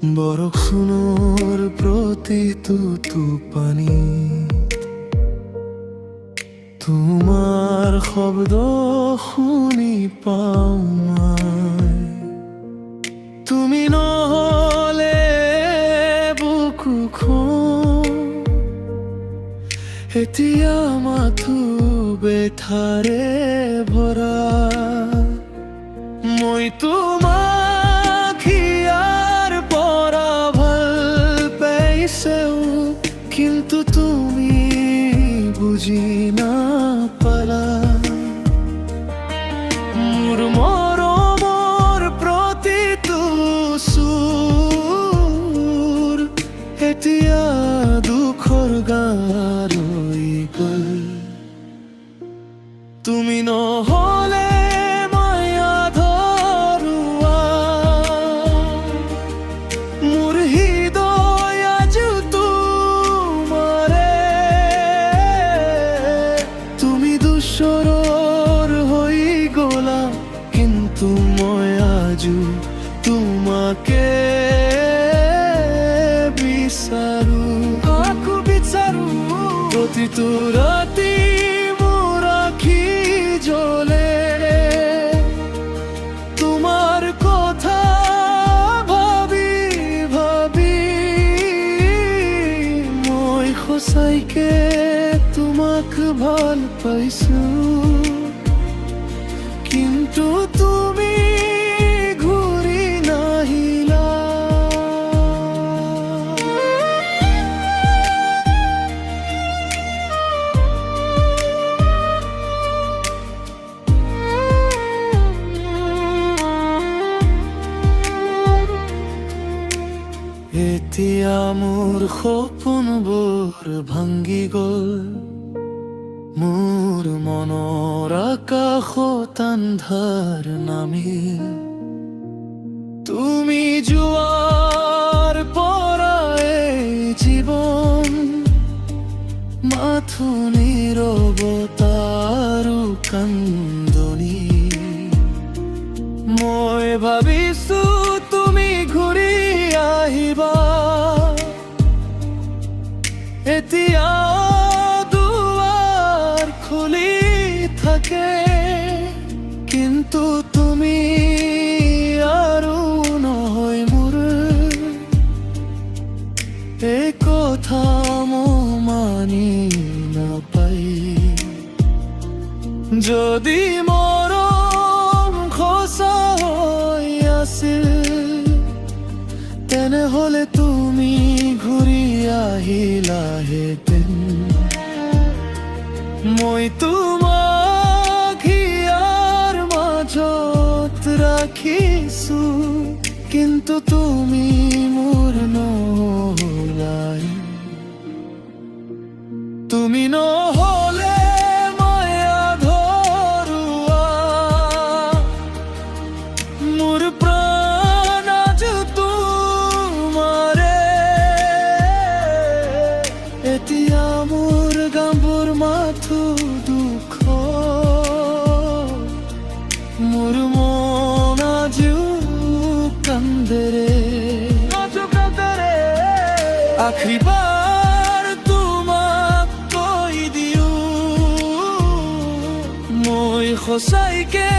বৰষুণৰ প্ৰতিটো টোপানী তোমাৰ শব্দ শুনি পাওঁ মই। তুমি নহ'লে বুকুখন এতিয়া মাথো বেথাৰে ভৰা। মই তোমাক হিয়াৰ পৰা ভাল পাইছোঁ, কিন্তু তুমি বুজি নাপালা। মোৰ মৰমৰ প্ৰতিটো সুৰ এতিয়া দুখৰ গান হৈ গ'ল। তুমি নহ'লে মই আধৰুৱা, মোৰ হৃদয় আজি তোমাৰে। তুমি দুচৰৰ হৈ গ'লা, কিন্তু মই আজো তোমাকে বিচাৰো। আকৌ বিচাৰো প্ৰতিটো ৰাতি মোৰ আখি জ্বলে তোমাৰ কথা ভাবি ভাবি। মই সঁচাইকে তোমাক ভাল পাইছো, কিন্তু তুমি ঘূৰি নাহিলা। এতিয়া মোৰ সপোনবোৰ ভাঙি গ'ল, মোৰ মনৰ আকাশত আন্ধাৰ নামিল। তুমি যোৱাৰ পৰাই জীৱন মাথো নীৰৱতা আৰু কান্দনি। মই ভাবিছো তুমি ঘূৰি আহিবা, এতিয়া দুৱাৰ খুলি থাকে, কিন্তু তুমি আৰু নহয় মোৰ। এই কথা মই মানি নাপাই। যদি মৰম সঁচা হৈ আছিল, তেনেহ'লে তুমি ঘূৰি আহিলাহেঁতেন। মই তোমাক হিয়াৰ মাজত ৰাখিছো, কিন্তু তুমি মোৰ নহ'লাই। তুমি নহ'লে মই আধৰুৱা, মোৰ প্ৰাণ আজি তোমাৰে। এতিয়া মোৰ গামবোৰ মাথো দুখ, মোৰ মন আজিও কান্দেৰে। আখিৰবাৰ তোমাক কৈ দিওঁ, মই সঁচাইকে